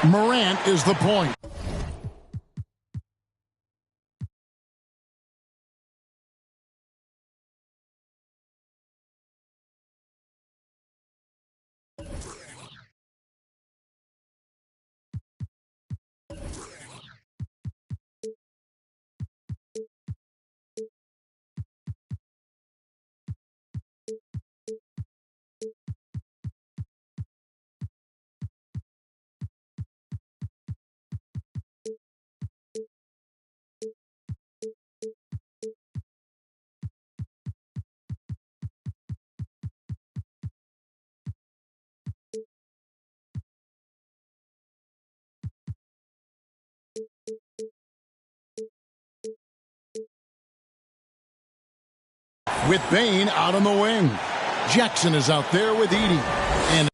Morant is the point. With Bain out on the wing. Jackson is out there with Edey. And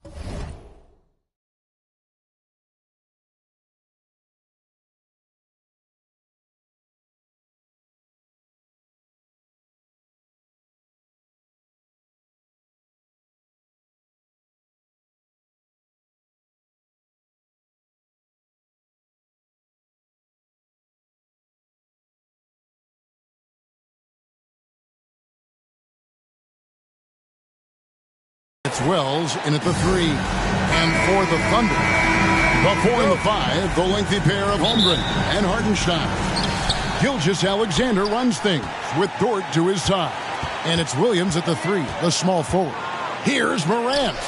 it's Wells in at the 3. And for the Thunder, the 4 and the 5, the lengthy pair of Holmgren and Hartenstein. Gilgeous-Alexander runs things with Dort to his side. And it's Williams at the 3, the small forward. Here's Morant.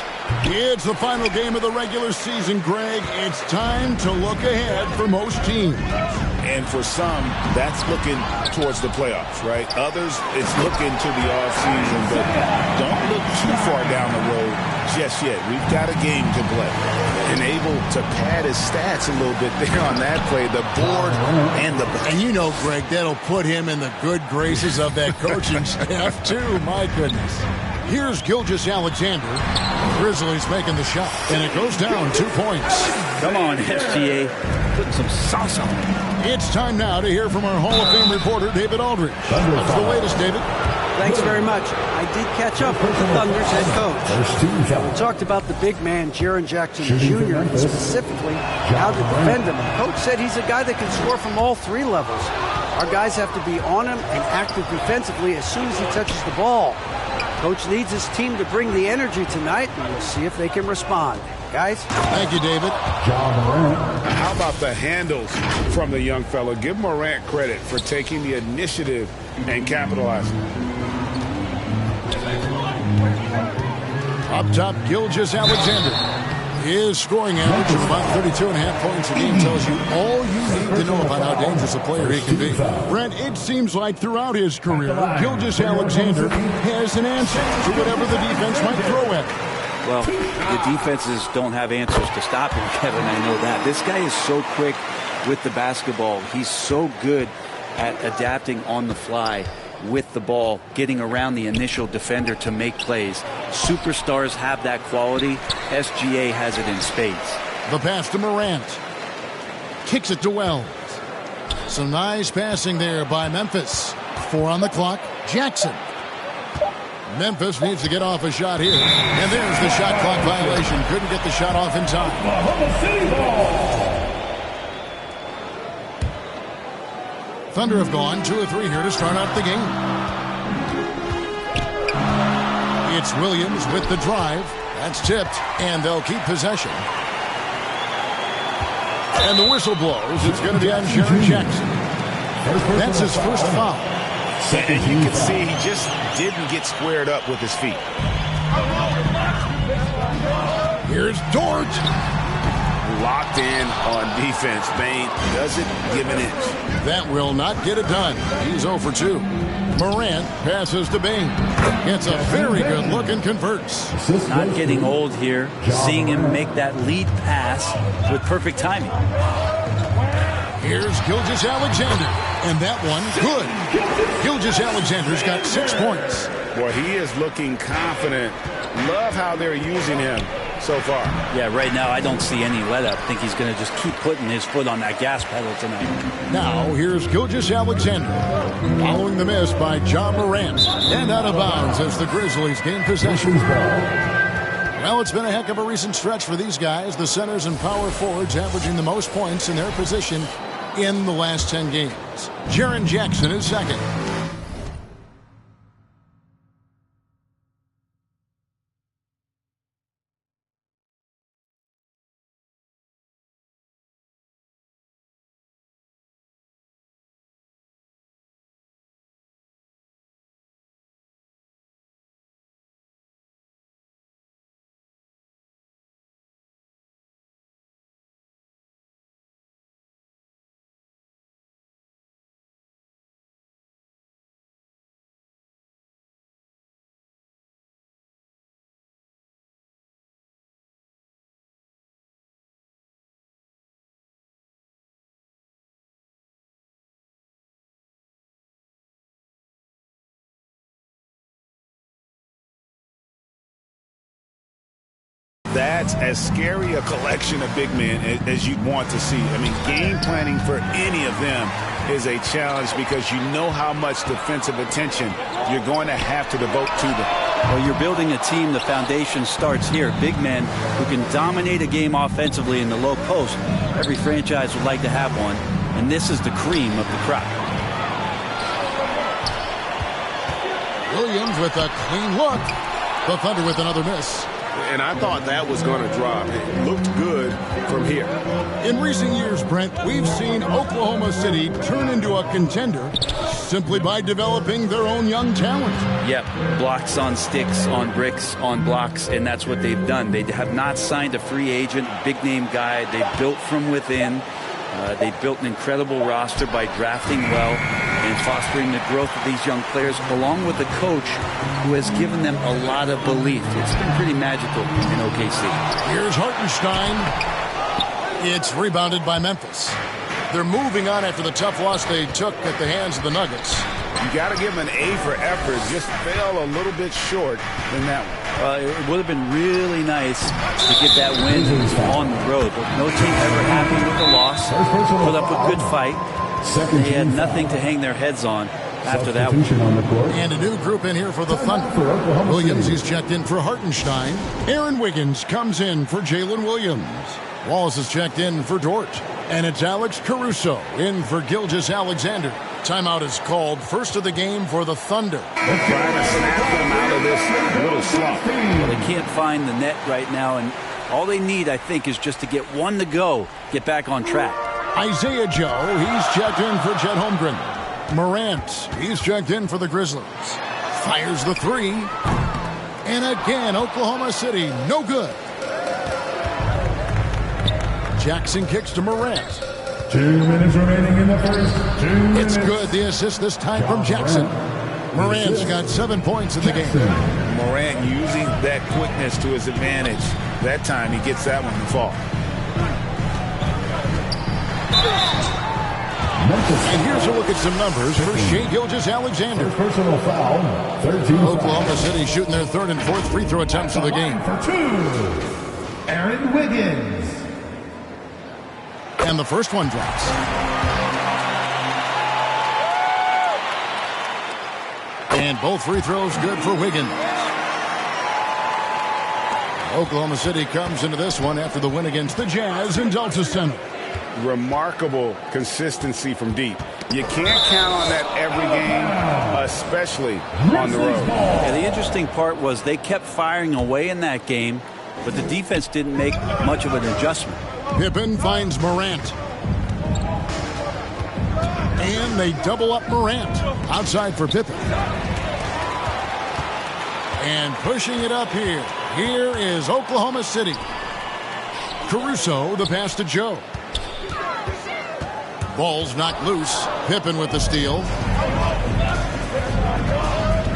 It's the final game of the regular season, Greg. It's time to look ahead for most teams. And for some, that's looking towards the playoffs, right? Others, it's looking to the offseason, but don't look too far down the road just yet. We've got a game to play. And able to pad his stats a little bit there on that play, the board and the... And you know, Greg, that'll put him in the good graces of that coaching staff, too. My goodness. Here's Gilgeous-Alexander. Grizzlies making the shot, and it goes down 2 points. Come on, SGA. Putting some sauce on it. It's time now to hear from our Hall of Fame reporter, David Aldridge. What's the latest, David? Thanks very much. I did catch up with the Thunder's head coach. We talked about the big man, Jaren Jackson Jr., and specifically how to defend him. The coach said he's a guy that can score from all 3 levels. Our guys have to be on him and active defensively as soon as he touches the ball. Coach needs his team to bring the energy tonight, and we'll see if they can respond. Guys? Thank you, David. How about the handles from the young fella? Give Morant credit for taking the initiative and capitalizing. Up top, Gilgeous-Alexander. His scoring average of about 32.5 points a game tells you all you need to know about how dangerous a player he can be. Brent, it seems like throughout his career, Gilgeous-Alexander has an answer to whatever the defense might throw at him. Well, the defenses don't have answers to stop him, Kevin. I know that. This guy is so quick with the basketball. He's so good at adapting on the fly with the ball, getting around the initial defender to make plays. Superstars have that quality. SGA has it in spades. The pass to Morant. Kicks it to Wells. Some nice passing there by Memphis. 4 on the clock. Jackson. Memphis needs to get off a shot here. And there's the shot clock violation. Couldn't get the shot off in time. Thunder have gone 2 of 3 here to start out the game. It's Williams with the drive. That's tipped, and they'll keep possession. And the whistle blows. It's going to be on Jaren Jackson. That's his first foul. And you can see he just didn't get squared up with his feet. Here's Dort. Locked in on defense. Bain doesn't give an inch. That will not get it done. He's 0 for 2. Morant passes to Bain. Gets a very good look and converts. Not getting old here. Seeing him make that lead pass with perfect timing. Here's Gilgeous-Alexander. And that one, good. Gilgeous-Alexander's got 6 points. Boy, he is looking confident. Love how they're using him so far. Yeah, right now I don't see any let up. I think he's going to just keep putting his foot on that gas pedal tonight. Now, here's Gilgeous-Alexander. Following the miss by John Morant. And out of bounds as the Grizzlies gain possession. Well, it's been a heck of a recent stretch for these guys. The centers and power forwards averaging the most points in their position in the last 10 games. Jaren Jackson is second. That's as scary a collection of big men as you'd want to see. I mean, game planning for any of them is a challenge because you know how much defensive attention you're going to have to devote to them. Well, you're building a team. The foundation starts here. Big men who can dominate a game offensively in the low post. Every franchise would like to have one, and this is the cream of the crop. Williams with a clean look. The Thunder with another miss. And I thought that was going to drop. It looked good from here. In recent years, Brent, we've seen Oklahoma City turn into a contender simply by developing their own young talent. Yep, blocks on sticks, on bricks, on blocks, and that's what they've done. They have not signed a free agent, big-name guy. They built from within. They built an incredible roster by drafting well and fostering the growth of these young players, along with a coach who has given them a lot of belief. It's been pretty magical in OKC. Here's Hartenstein. It's rebounded by Memphis. They're moving on after the tough loss they took at the hands of the Nuggets. You got to give them an A for effort. Just fell a little bit short in that one. It would have been really nice to get that win on the road, but no team ever happy with the loss. Put up a good fight. They had nothing to hang their heads on after that one. And a new group in here for the Thunder. Williams, he's checked in for Hartenstein. Aaron Wiggins comes in for Jalen Williams. Wallace is checked in for Dort. And it's Alex Caruso in for Gilgeous-Alexander. Timeout is called. First of the game for the Thunder. They're trying to snap them out of this little slump. Well, they can't find the net right now, and all they need, I think, is just to get one to go, get back on track. Isaiah Joe, he's checked in for Chet Holmgren. Morant, he's checked in for the Grizzlies. Fires the three. And again, Oklahoma City, no good. Jackson kicks to Morant. 2 minutes remaining in the first. 2 minutes. It's good. The assist this time from Jackson. Morant's got 7 points in the game. Morant using that quickness to his advantage. That time he gets that one to fall. And here's a look at some numbers for Shai Gilgeous-Alexander. Personal foul. 13. Oklahoma City shooting their third and fourth free throw attempts of the game. For 2. Aaron Wiggins. And the first one drops. And both free throws good for Wiggins. Oklahoma City comes into this one after the win against the Jazz in Delta Center. Remarkable consistency from deep. You can't count on that every game, especially on the road. Yeah, the interesting part was they kept firing away in that game, but the defense didn't make much of an adjustment. Pippen finds Morant. And they double up Morant. Outside for Pippen. And pushing it up here. Here is Oklahoma City. Caruso, the pass to Joe. Ball's knocked loose. Pippen with the steal.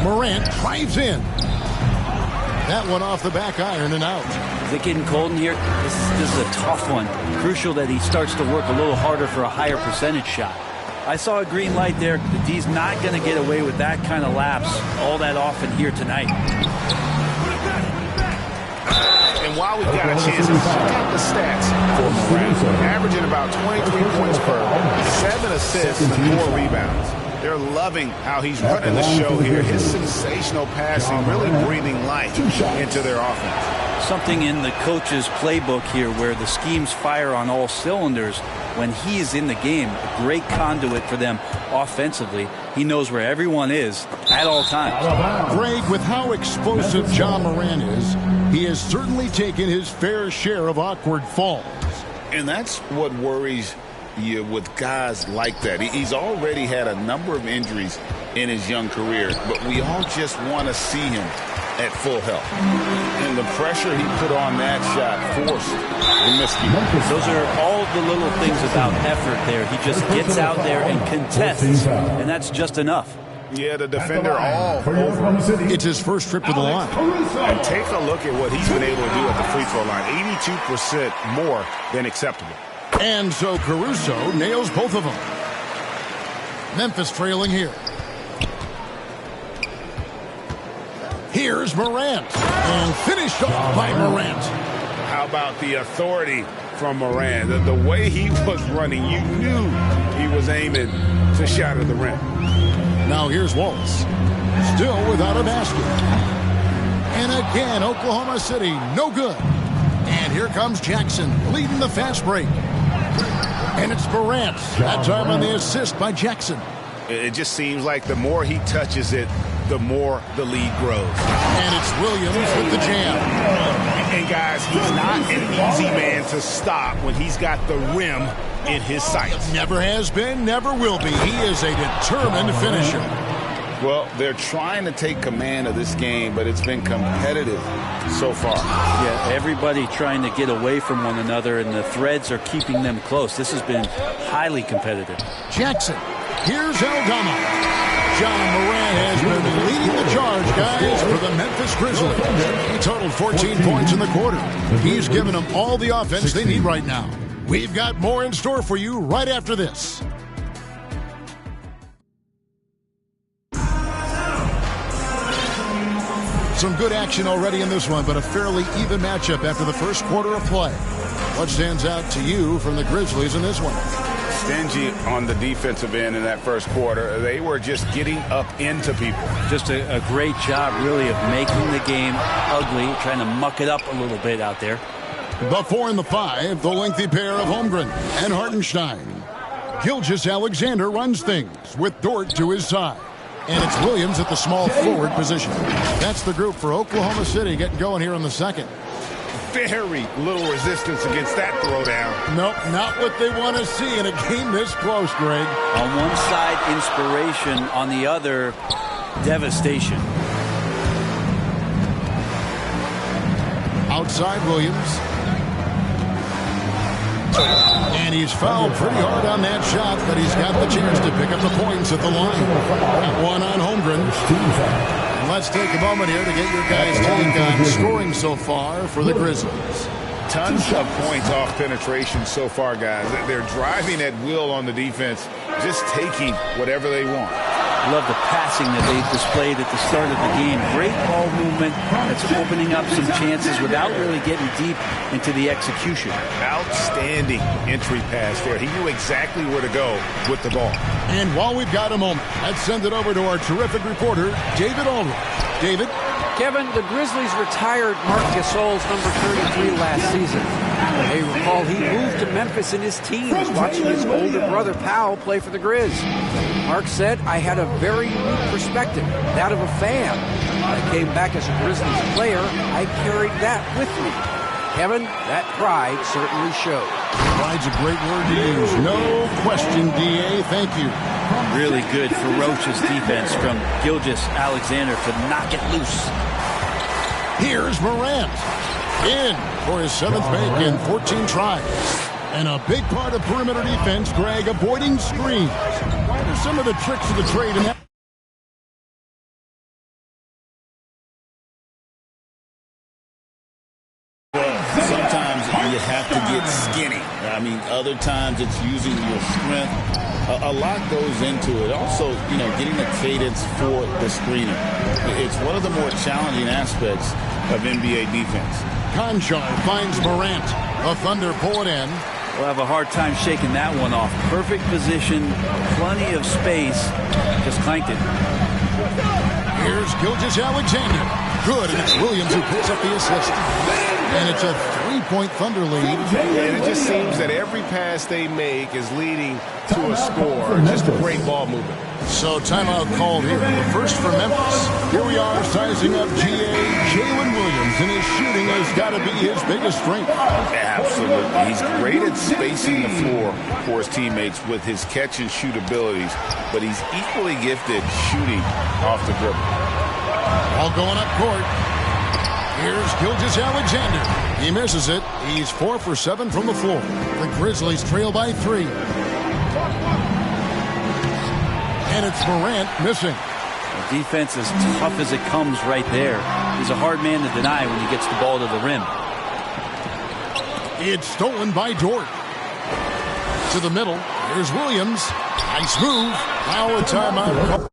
Morant drives in. That one off the back iron and out. Is it getting cold in here? This is a tough one. Crucial that he starts to work a little harder for a higher percentage shot. I saw a green light there. The D's not going to get away with that kind of lapse all that often here tonight. And while we've got a chance to check out the stats for Morant, averaging about 23 points per, 7 assists and 4 rebounds. They're loving how he's running the show here. His sensational passing really breathing life into their offense. something in the coach's playbook here where the schemes fire on all cylinders. When he's in the game, a great conduit for them offensively. He knows where everyone is at all times. Greg, with how explosive John Moran is, he has certainly taken his fair share of awkward falls. And that's what worries you with guys like that. He's already had a number of injuries in his young career, but we all just want to see him at full health. And the pressure he put on that shot forced the miscue. Those are all the little things about effort there. He just gets out there and contests, and that's just enough. Yeah, the defender all over. It's his first trip to the line. And take a look at what he's been able to do at the free throw line. 82% more than acceptable. And so Caruso nails both of them. Memphis trailing here. Here's Morant. And finished off by Morant. How about the authority from Morant? The way he was running, you knew he was aiming to shatter the rim. Now here's Wallace. Still without a basket. And again, Oklahoma City, no good. And here comes Jackson leading the fast break. And it's Morant. That time on the assist by Jackson. It just seems like the more he touches it, the more the lead grows. And it's Williams with the jam. And guys, he's not an easy man to stop when he's got the rim in his sights. Never has been, never will be. He is a determined finisher. Well, they're trying to take command of this game, but it's been competitive so far. Yeah, everybody trying to get away from one another, and the threads are keeping them close. This has been highly competitive. Jackson. Here's Aldama. John Moran has been leading the charge, guys, for the Memphis Grizzlies. He totaled 14 points in the quarter. He's given them all the offense they need right now. We've got more in store for you right after this. Some good action already in this one, but a fairly even matchup after the first quarter of play. What stands out to you from the Grizzlies in this one? Stingy on the defensive end in that first quarter. They were just getting up into people. Just a great job, really, of making the game ugly, trying to muck it up a little bit out there. The 4 and the 5, the lengthy pair of Holmgren and Hartenstein. Gilgeous-Alexander runs things with Dort to his side. And it's Williams at the small forward position. That's the group for Oklahoma City getting going here in the second. Very little resistance against that throwdown. Nope, not what they want to see in a game this close, Greg. On one side, inspiration. On the other, devastation. Outside Williams. And he's fouled pretty hard on that shot, but he's got the chance to pick up the points at the line. Got one on Holmgren. And let's take a moment here to get your guys' take on scoring so far for the Grizzlies. Tons of points off penetration so far, guys. They're driving at will on the defense, just taking whatever they want. Love the passing that they displayed at the start of the game. Great ball movement that's opening up some chances without really getting deep into the execution. Outstanding entry pass there. He knew exactly where to go with the ball. And while we've got a moment, let's send it over to our terrific reporter, David Aldridge. David? Kevin, the Grizzlies retired Marc Gasol's number 33 last season. You may recall he moved to Memphis in his teens, watching his older brother Powell play for the Grizz. Mark said, I had a very unique perspective, that of a fan. When I came back as a Grizzlies player, I carried that with me. Kevin, that pride certainly showed. Pride's a great word to use. No question, D.A. Thank you. Really good, ferocious defense from Gilgeous-Alexander to knock it loose. Here's Morant. In for his 7th make in 14 tries. And a big part of perimeter defense, Greg, avoiding screens. What are some of the tricks of the trade in that? Sometimes you have to get skinny. I mean, other times it's using your strength. A lot goes into it. Also, getting the cadence for the screening. It's one of the more challenging aspects of NBA defense. Conchar finds Morant. The Thunder pull it in. We'll have a hard time shaking that one off. Perfect position, plenty of space. Just clanked it. Here's Gilgeous-Alexander. Good, and it's Williams who picks up the assist. And it's a 3-point Thunder lead. And it just seems that every pass they make is leading to a score. Just a great ball movement. So timeout called here. The first for Memphis. Here we are sizing up Jalen Williams, and his shooting has got to be his biggest strength. Absolutely. He's great at spacing the floor for his teammates with his catch and shoot abilities, but he's equally gifted shooting off the dribble. All going up court. Here's Gilgeous-Alexander. He misses it. He's 4 for 7 from the floor. The Grizzlies trail by 3. And it's Morant missing. The defense is tough as it comes right there. He's a hard man to deny when he gets the ball to the rim. It's stolen by Dort. To the middle. Here's Williams. Nice move. Now a timeout.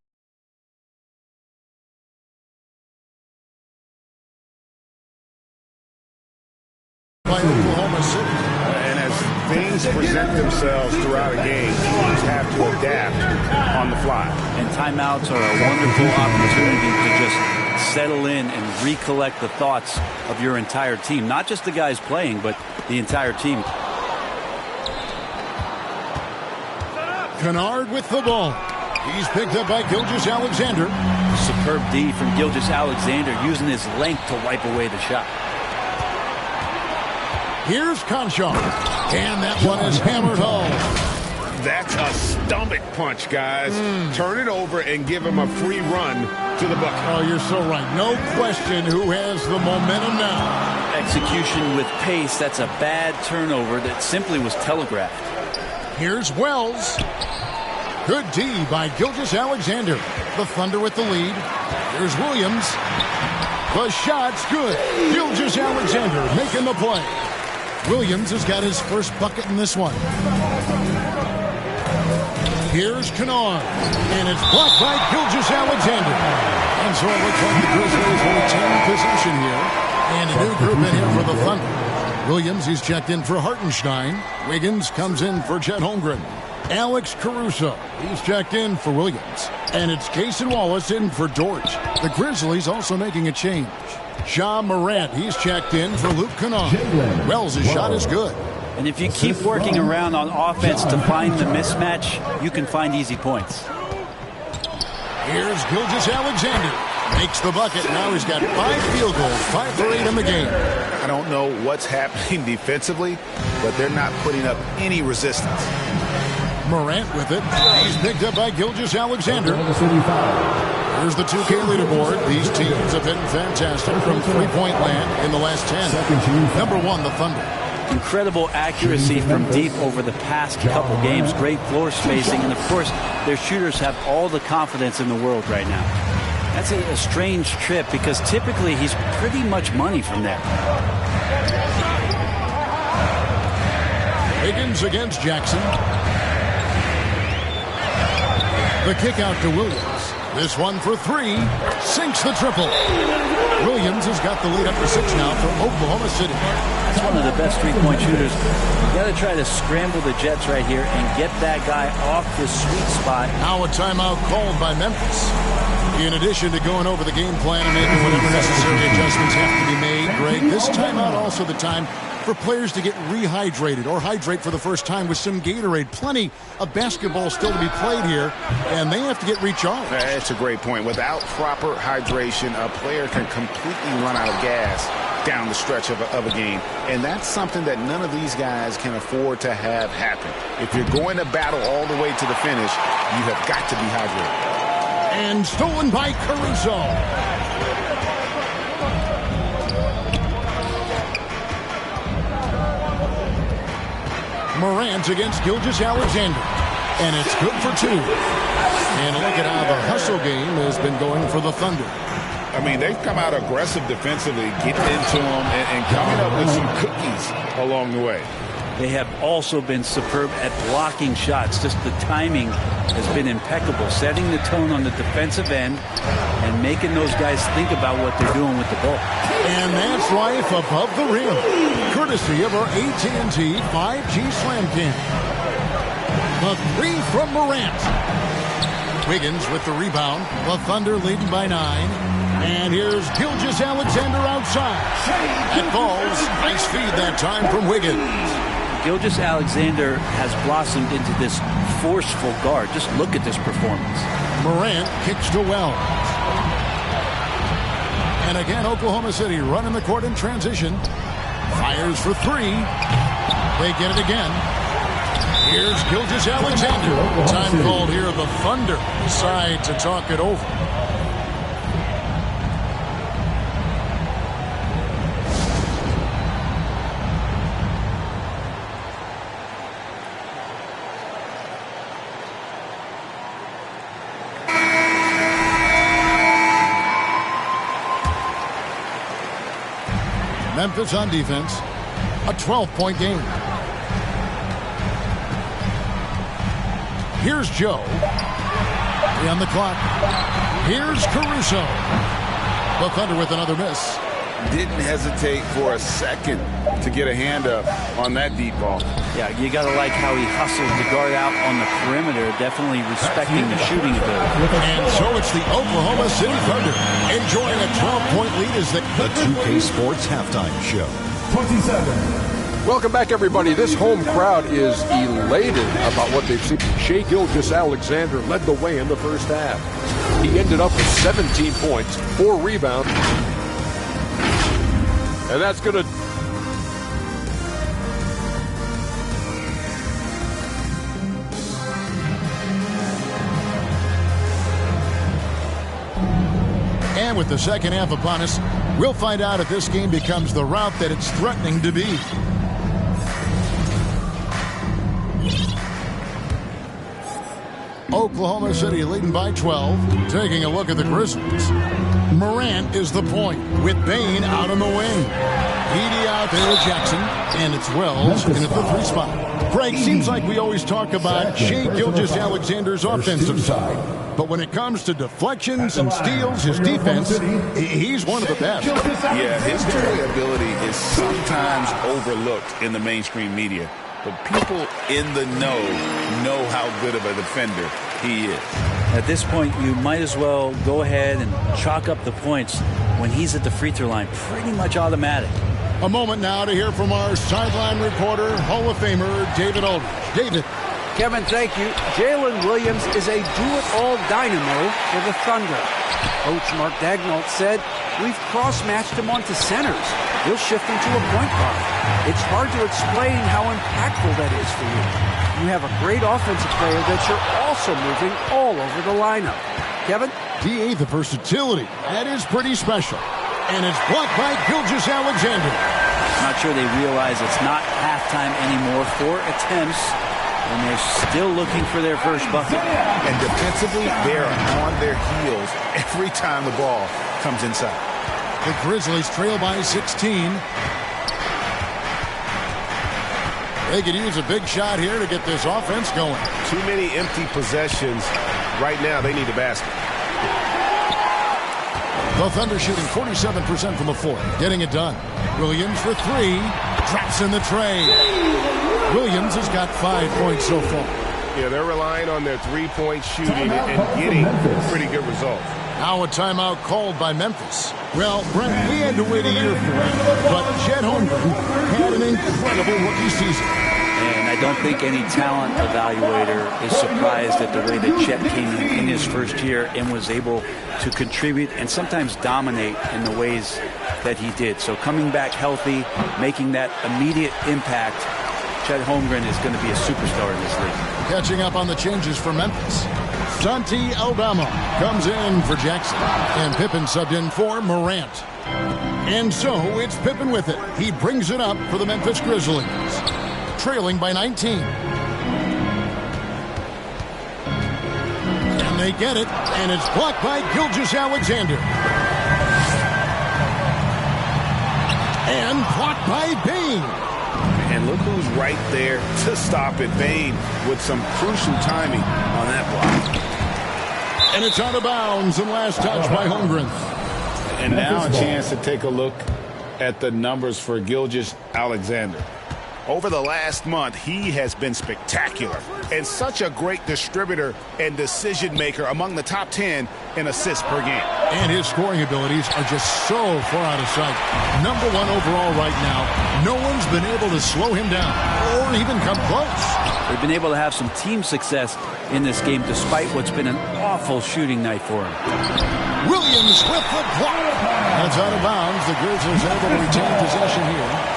By Oklahoma City. And as things present themselves throughout a game, teams have to adapt on the fly. And timeouts are a wonderful opportunity to just settle in and recollect the thoughts of your entire team. Not just the guys playing, but the entire team. Kennard with the ball. He's picked up by Gilgeous-Alexander. Superb D from Gilgeous-Alexander using his length to wipe away the shot. Here's Conchar. And that one is hammered home. That's a stomach punch, guys. Turn it over and give him a free run to the bucket. Oh, you're so right. No question who has the momentum now. Execution with pace. That's a bad turnover that simply was telegraphed. Here's Wells. Good D by Gilgeous-Alexander. The Thunder with the lead. Here's Williams. The shot's good. Gilgeous-Alexander making the play. Williams has got his first bucket in this one. Here's Kennard. And it's blocked by Gilgeous-Alexander. And so it looks like the Grizzlies will retain possession here. And a new group in here for the Thunder. Williams, he's checked in for Hartenstein. Wiggins comes in for Chet Holmgren. Alex Caruso, he's checked in for Williams. And it's Cason Wallace in for Dort. The Grizzlies also making a change. Ja Morant, he's checked in for Luke Kennard. Wells' shot is good. And if you keep working around on offense to find the mismatch, you can find easy points. Here's Gilgeous-Alexander. Makes the bucket. Now he's got 5 field goals, 5 for 8 in the game. I don't know what's happening defensively, but they're not putting up any resistance. Morant with it. He's picked up by Gilgeous-Alexander. Here's the 2K leaderboard. These teams have been fantastic from three-point land in the last 10. Number 1, the Thunder. Incredible accuracy from deep over the past couple games. Great floor spacing. And, of course, their shooters have all the confidence in the world right now. That's a strange trip because typically he's pretty much money from there. Higgins against Jackson. The kick out to Williams. This one for 3. Sinks the triple. Williams has got the lead up to 6 now for Oklahoma City. That's one of the best three-point shooters. You got to try to scramble the Jets right here and get that guy off the sweet spot. Now a timeout called by Memphis. In addition to going over the game plan and making whatever necessary adjustments have to be made, Greg, this timeout also the time for players to get rehydrated or hydrate for the first time with some Gatorade. Plenty of basketball still to be played here, and they have to get recharged. That's a great point. Without proper hydration, a player can completely run out of gas down the stretch of a game. And that's something that none of these guys can afford to have happen. If you're going to battle all the way to the finish, you have got to be hydrated. And stolen by Caruso. Morant against Gilgeous-Alexander. And it's good for 2. And look at how the hustle game has been going for the Thunder. I mean, they've come out aggressive defensively, getting into them and coming up with some cookies along the way. They have also been superb at blocking shots. Just the timing has been impeccable, setting the tone on the defensive end and making those guys think about what they're doing with the ball. And that's life above the rim, courtesy of our AT&T 5G Slam Cam. The 3 from Morant. Wiggins with the rebound. The Thunder leading by 9. And here's Gilgeous Alexander outside. That falls. Nice feed that time from Wiggins. Gilgeous Alexander has blossomed into this forceful guard. Just look at this performance. Morant kicks to Wells. And again, Oklahoma City running the court in transition. Fires for three. They get it again. Here's Gilgeous Alexander. Time called here. The Thunder decide to talk it over. Memphis on defense. A 12-point game. Here's Joe. 3 on the clock. Here's Caruso. The Thunder with another miss. Didn't hesitate for a second to get a hand up on that deep ball. Yeah, you got to like how he hustled the guard out on the perimeter, definitely respecting the shooting ability. And so it's the Oklahoma City Thunder enjoying a 12-point lead as the 2K Sports Halftime Show. 27. Welcome back, everybody. This home crowd is elated about what they've seen. Shai Gilgeous-Alexander led the way in the first half. He ended up with 17 points, 4 rebounds. And that's going to... And with the second half upon us, we'll find out if this game becomes the route that it's threatening to be. Oklahoma City leading by 12. Taking a look at the Grizzlies. Morant is the point with Bane out on the wing. Edey out there with Jackson, and it's Wells in at the 3 spot. Craig, seems like we always talk about Shai Gilgeous-Alexander's offensive side. But when it comes to deflections and steals, his defense, he's one of the best. Yeah, his two-way ability is sometimes overlooked in the mainstream media. But people in the know how good of a defender he is. At this point, you might as well go ahead and chalk up the points when he's at the free throw line. Pretty much automatic. A moment now to hear from our sideline reporter, Hall of Famer David Aldridge. David. Kevin, thank you. Jalen Williams is a do-it-all dynamo for the Thunder. Coach Mark Daigneault said, "We've cross-matched him onto centers. He'll shift into a point guard. It's hard to explain how impactful that is for you. You have a great offensive player that you're also moving all over the lineup." Kevin? DA, the versatility. That is pretty special. And it's blocked by Gilgeous-Alexander. Not sure they realize it's not halftime anymore. 4 attempts, and they're still looking for their first bucket. And defensively, they're on their heels every time the ball comes inside. The Grizzlies trail by 16. They could use a big shot here to get this offense going. Too many empty possessions. Right now, they need a basket. The Thunder shooting 47% from the floor, getting it done. Williams for 3, drops in the tray. Williams has got 5 points so far. Yeah, they're relying on their three-point shooting and getting pretty good results. Now a timeout called by Memphis. Well, Brent, we had to wait a year for it, but Chet Holmgren had an incredible rookie season. And I don't think any talent evaluator is surprised at the way that Chet came in his first year and was able to contribute and sometimes dominate in the ways that he did. So coming back healthy, making that immediate impact, Chet Holmgren is going to be a superstar in this league. Catching up on the changes for Memphis. Santi Aldama comes in for Jackson, and Pippen subbed in for Morant. And so it's Pippen with it. He brings it up for the Memphis Grizzlies, trailing by 19. And they get it, and it's blocked by Gilgeous-Alexander. And blocked by Bane. And look who's right there to stop it. Bane with some crucial timing on that block. And it's out of bounds and last touch by Holmgren. And now a chance to take a look at the numbers for Gilgeous-Alexander. Over the last month, he has been spectacular and such a great distributor and decision maker, among the top 10 in assists per game. And his scoring abilities are just so far out of sight. #1 overall right now. No one's been able to slow him down or even come close. They've been able to have some team success in this game despite what's been an awful shooting night for him. Williams with the block. That's out of bounds. The Grizzlies able to retain possession here.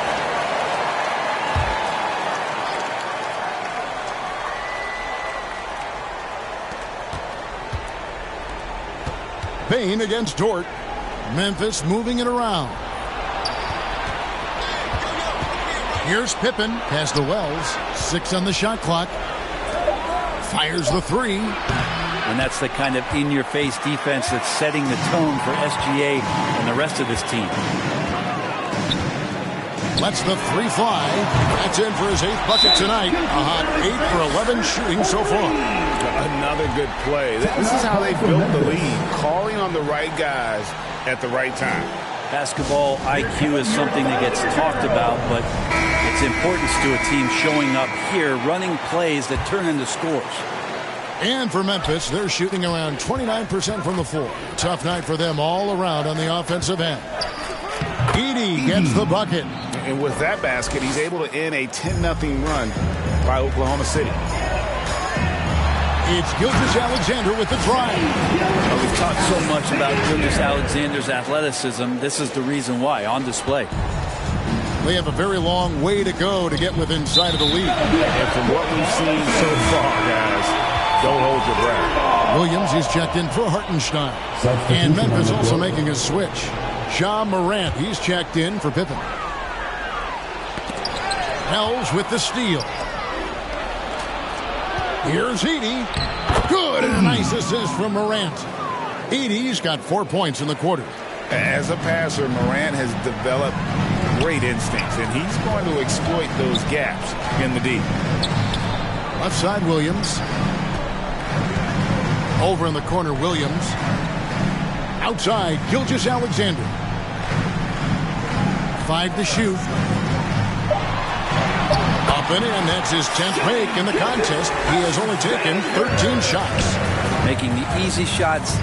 Payne against Dort. Memphis moving it around. Here's Pippen. Pass to Wells. 6 on the shot clock. Fires the 3. And that's the kind of in-your-face defense that's setting the tone for SGA and the rest of this team. Lets the 3 fly. That's in for his 8th bucket tonight. A hot 8 for 11 shooting so far. Another good play. This is how they built the lead, calling on the right guys at the right time. Basketball IQ is something that gets talked about, but its importance to a team showing up here, running plays that turn into scores. And for Memphis, they're shooting around 29% from the floor. Tough night for them all around on the offensive end. Edey gets the bucket. And with that basket, he's able to end a 10-0 run by Oklahoma City. It's Gilgeous-Alexander with the drive. Well, we've talked so much about Gilgeous-Alexander's athleticism. This is the reason why, on display. They have a very long way to go to get within sight of the lead. And from what we've seen so far, guys, don't hold your breath. Williams is checked in for Hartenstein. And Memphis also making a switch. Ja Morant, he's checked in for Pippen. Hells with the steal. Here's Edey. Good, and a nice assist from Morant. Edey's got 4 points in the quarter. As a passer, Morant has developed great instincts, and he's going to exploit those gaps in the D. Left side, Williams. Over in the corner, Williams. Outside, Gilgeous-Alexander. 5 to shoot. Up and in. That's his 10th make in the contest. He has only taken 13 shots. Making the easy shots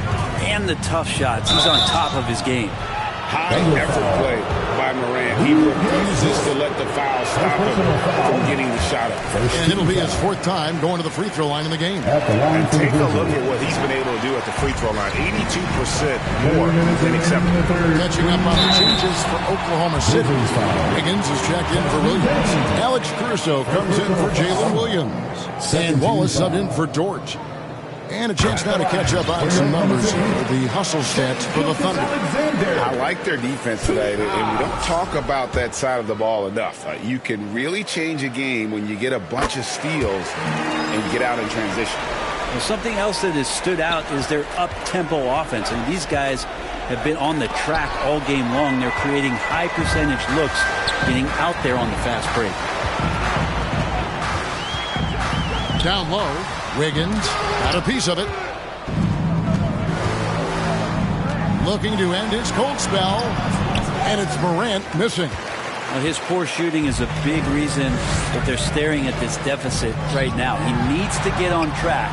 and the tough shots. He's on top of his game. High effort play by Morant. He refuses to let the foul stop him from getting the shot up. And it'll be his 4th time going to the free throw line in the game. And take a look at what he's been able to do at the free throw line. 82% more than acceptable. Catching up on the changes for Oklahoma City. Wiggins is checked in for Williams. Alex Caruso comes in for Jalen Williams. And Wallace subbed in for Dort. And a chance now to catch up on some numbers. The hustle stats for the Thunder. I like their defense today, and we don't talk about that side of the ball enough. You can really change a game when you get a bunch of steals and get out in transition. Well, something else that has stood out is their up-tempo offense. And these guys have been on the track all game long. They're creating high-percentage looks, getting out there on the fast break. Down low, Wiggins got a piece of it. Looking to end his cold spell, and it's Morant missing. Well, his poor shooting is a big reason that they're staring at this deficit right now. He needs to get on track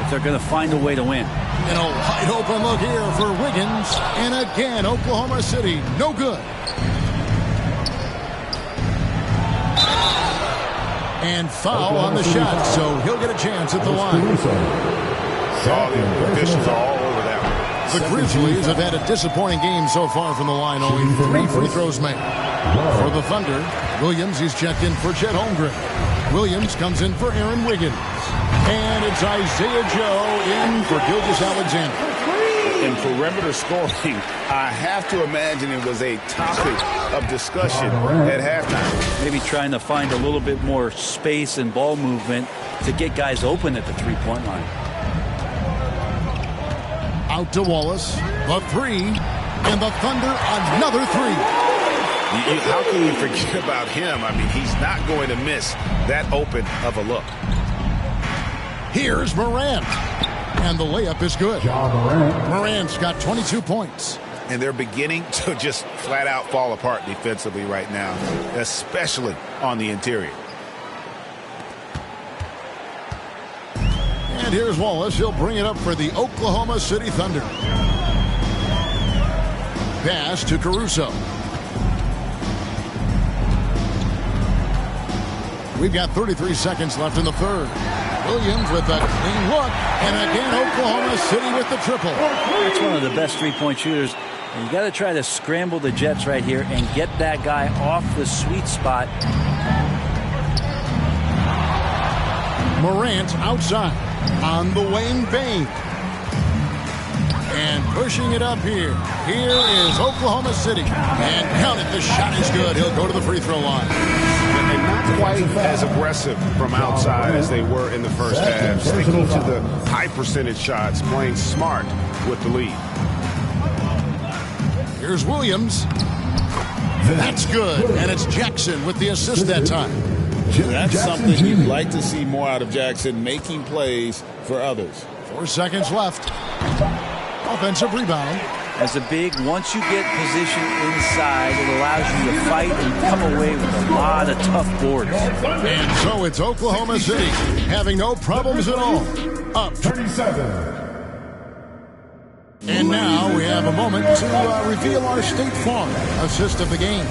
if they're going to find a way to win. And a wide open look here for Wiggins. And again, Oklahoma City, no good. And foul on the shot, so he'll get a chance at the line. The officials are all over that one. The Grizzlies have had a disappointing game so far from the line. Only 3 free throws made. For the Thunder, Williams is checked in for Chet Holmgren. Williams comes in for Aaron Wiggins. And it's Isaiah Joe in for Gilgeous-Alexander. In perimeter scoring, I have to imagine it was a topic of discussion at halftime. Maybe trying to find a little bit more space and ball movement to get guys open at the three-point line. Out to Wallace, the 3, and the Thunder another 3. How can we forget about him? I mean, he's not going to miss that open of a look. Here's Morant. And the layup is good. Morant's got 22 points. And they're beginning to just flat out fall apart defensively right now, especially on the interior. And here's Wallace. He'll bring it up for the Oklahoma City Thunder. Pass to Caruso. We've got 33 seconds left in the third. Williams with a clean look. And again, Oklahoma City with the triple. That's one of the best three-point shooters. And you got to try to scramble the Jets right here and get that guy off the sweet spot. Morant outside on the wing, Bain. And pushing it up here. Here is Oklahoma City. And count it, the shot is good. He'll go to the free throw line. And not quite as aggressive from outside as they were in the first half. Sticking to the high percentage shots, playing smart with the lead. Here's Williams. That's good. And it's Jackson with the assist that time. That's something you'd like to see more out of Jackson, making plays for others. 4 seconds left. Offensive rebound. As a big, once you get position inside, it allows you to fight and come away with a lot of tough boards. And so it's Oklahoma City having no problems at all. Up 37. And now we have a moment to reveal our State Farm assist of the game.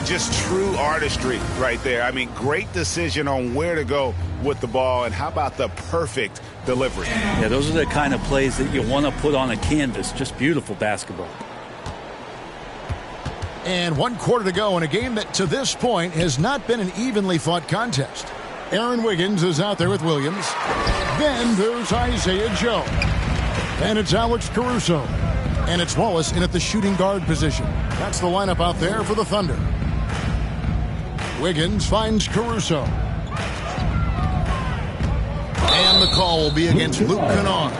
Just true artistry right there. I mean, great decision on where to go with the ball, and how about the perfect delivery? Yeah, those are the kind of plays that you want to put on a canvas. Just beautiful basketball. And 1 quarter to go in a game that to this point has not been an evenly fought contest. Aaron Wiggins is out there with Williams. Then there's Isaiah Joe. And it's Alex Caruso. And it's Wallace in at the shooting guard position. That's the lineup out there for the Thunder. Wiggins finds Caruso. And the call will be against Luke Kennard.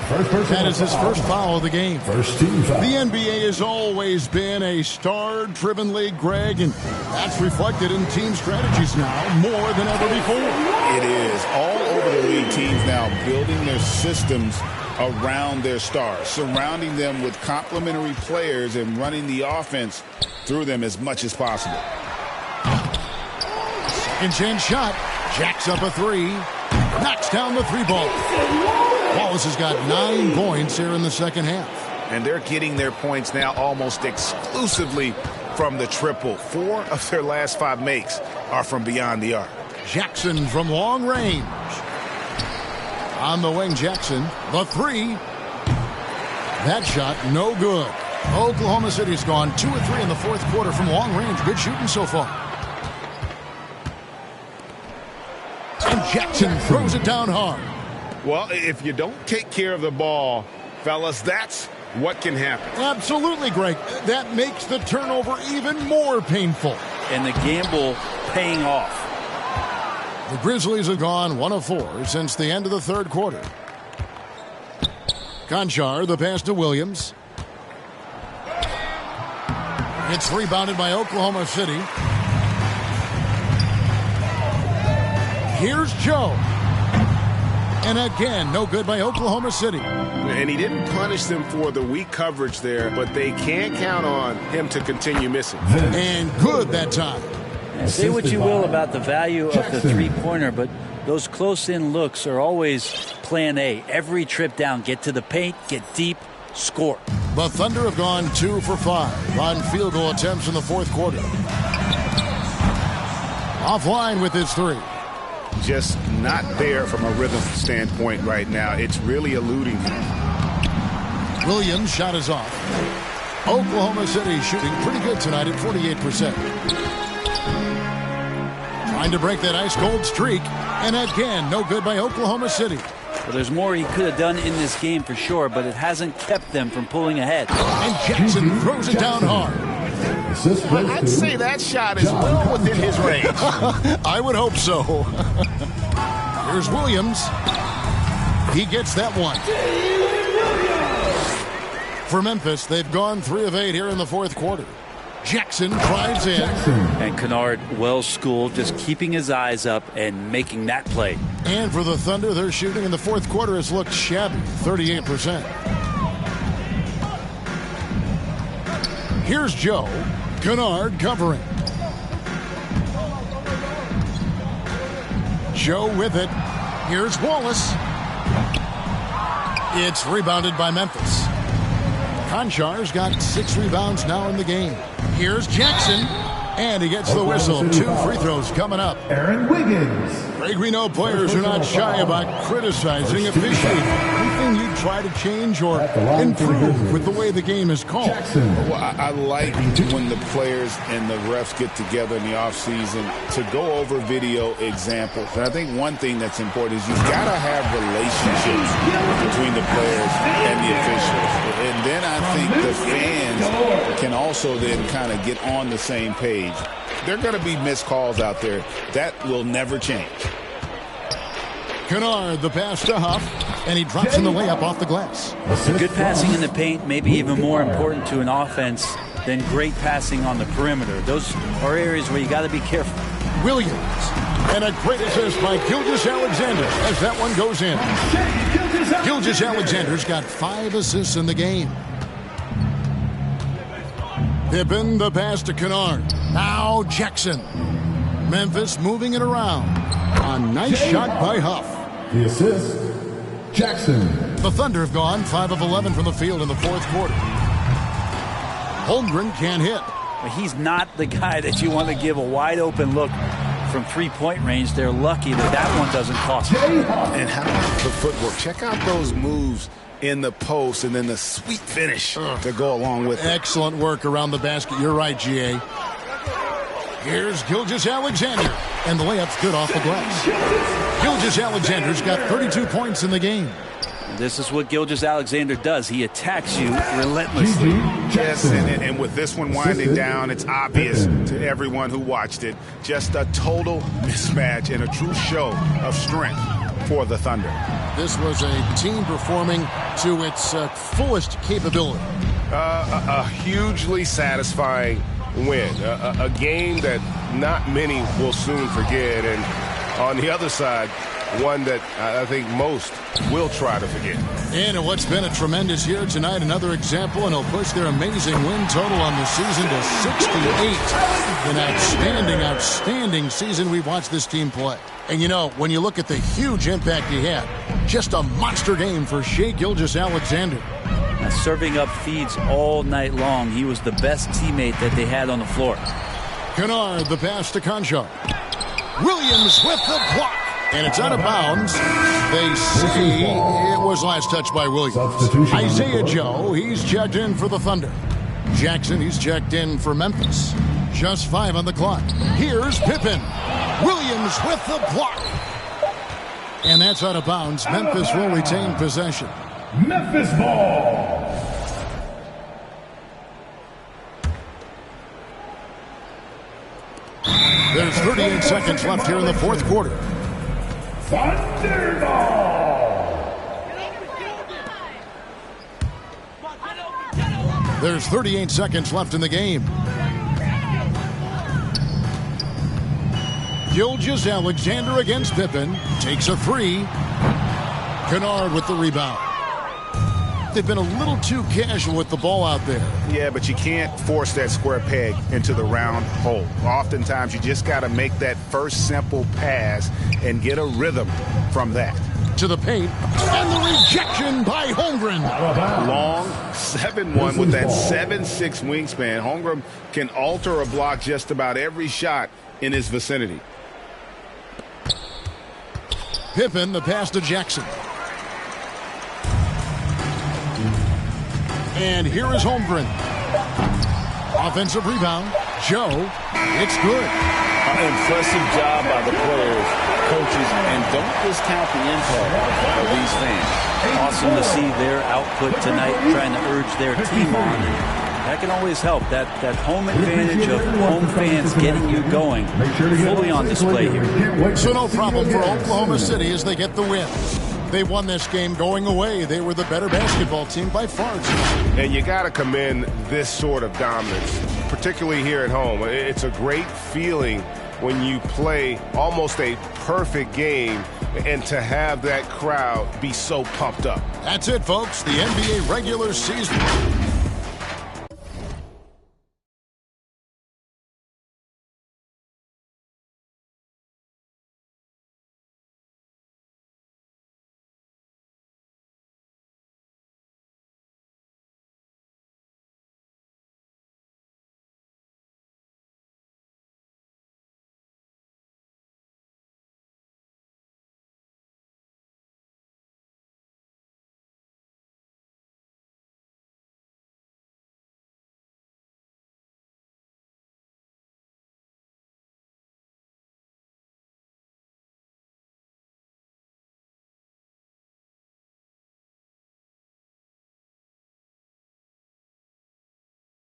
That is his first foul of the game. The NBA has always been a star-driven league, Greg, and that's reflected in team strategies now more than ever before. It is. All over the league, teams now building their systems around their stars, surrounding them with complementary players and running the offense through them as much as possible. Second chance shot. Jacks up a three. Knocks down the three ball. Wallace has got 9 points here in the second half. And they're getting their points now almost exclusively from the triple. 4 of their last 5 makes are from beyond the arc. Jackson from long range. On the wing, Jackson. The three. That shot, no good. Oklahoma City's gone 2 of 3 in the fourth quarter from long range. Good shooting so far. And Jackson throws it down hard. Well, if you don't take care of the ball, fellas, that's what can happen. Absolutely, Greg. That makes the turnover even more painful. And the gamble paying off. The Grizzlies have gone 1 of 4 since the end of the third quarter. Conchar, the pass to Williams. It's rebounded by Oklahoma City. Here's Joe. And again, no good by Oklahoma City. And he didn't punish them for the weak coverage there, but they can't count on him to continue missing. And good that time. Say what you will about the value of the three-pointer, but those close-in looks are always plan A. Every trip down, get to the paint, get deep, score. The Thunder have gone 2 for 5 on field goal attempts in the fourth quarter. Offline with his three. Just not there from a rhythm standpoint right now. It's really eluding him. Williams' shot is off. Oklahoma City shooting pretty good tonight at 48%. Trying to break that ice-cold streak. And again, no good by Oklahoma City. Well, there's more he could have done in this game for sure, but it hasn't kept them from pulling ahead. And Jackson throws it down hard. I'd say that shot is well within his range. I would hope so. Here's Williams. He gets that one. For Memphis, they've gone 3 of 8 here in the fourth quarter. Jackson drives in. And Kennard, well schooled, just keeping his eyes up and making that play. And for the Thunder, their shooting in the fourth quarter has looked shabby, 38%. Here's Joe. Kennard covering. Joe with it. Here's Wallace. It's rebounded by Memphis. Konchar's got 6 rebounds now in the game. Here's Jackson. And he gets the whistle. 2 free throws coming up. Aaron Wiggins. Greg, we know players are not shy about criticizing officiating. Anything you try to change or improve with the way the game is called? Well, I like when the players and the refs get together in the offseason to go over video examples. And I think one thing that's important is you've got to have relationships between the players and the officials. And then I think the fans can also then kind of get on the same page. There are going to be missed calls out there. That will never change. Kennard, the pass to Huff, and he drops in the layup off the glass. Good passing in the paint may be even more important to an offense than great passing on the perimeter. Those are areas where you got to be careful. Williams, and a great assist by Gilgeous-Alexander as that one goes in. Gilgeous-Alexander's got 5 assists in the game. Pippen, the pass to Kennard. Now Jackson. Memphis moving it around. A nice shot by Huff. The assist, Jackson. The Thunder have gone 5 of 11 from the field in the 4th quarter. Holmgren can't hit. He's not the guy that you want to give a wide open look from 3-point range. They're lucky that that one doesn't cost them. And how about the footwork? Check out those moves in the post and then the sweet finish to go along with it. Excellent work around the basket. You're right, G.A. Here's Gilgeous-Alexander, and the layup's good off the glass. Gilgeous-Alexander's got 32 points in the game. This is what Gilgeous-Alexander does. He attacks you relentlessly. Yes, and with this one winding down, it's obvious to everyone who watched it. Just a total mismatch and a true show of strength for the Thunder. This was a team performing to its fullest capability. A hugely satisfying win. A game that not many will soon forget. And on the other side, one that I think most will try to forget. And in what's been a tremendous year tonight, another example, and he'll push their amazing win total on the season to 68. An outstanding season we've watched this team play. And you know, when you look at the huge impact he had, just a monster game for Shai Gilgeous-Alexander. Now, serving up feeds all night long. He was the best teammate that they had on the floor. Kennard, the pass to Konchar. Williams with the block. And it's out of bounds. They say it was last touched by Williams. Isaiah Joe, he's checked in for the Thunder. Jackson, he's checked in for Memphis. Just 5 on the clock. Here's Pippen. Williams with the block. And that's out of bounds. Memphis will retain possession. Memphis ball. There's 38 seconds left here in the 4th quarter. Thunderball. There's 38 seconds left in the game. Gilgeous-Alexander against Pippen. Takes a 3. Kennard with the rebound. They've been a little too casual with the ball out there. Yeah, but you can't force that square peg into the round hole. Oftentimes, you just got to make that first simple pass and get a rhythm from that. To the paint, and the rejection by Holmgren. Long 7'1" with that 7'6" wingspan. Holmgren can alter a block just about every shot in his vicinity. Pippen, the pass to Jackson. And here is Holmgren. Offensive rebound. Joe, it's good. Impressive job by the players, coaches, and don't discount the impact of these fans. Awesome to see their output tonight, trying to urge their team on. That can always help. That home advantage of home fans getting you going, fully on display here. So no problem for Oklahoma City as they get the win. They won this game going away. They were the better basketball team by far tonight. And you got to commend this sort of dominance, particularly here at home. It's a great feeling when you play almost a perfect game and to have that crowd be so pumped up. That's it, folks. The NBA regular season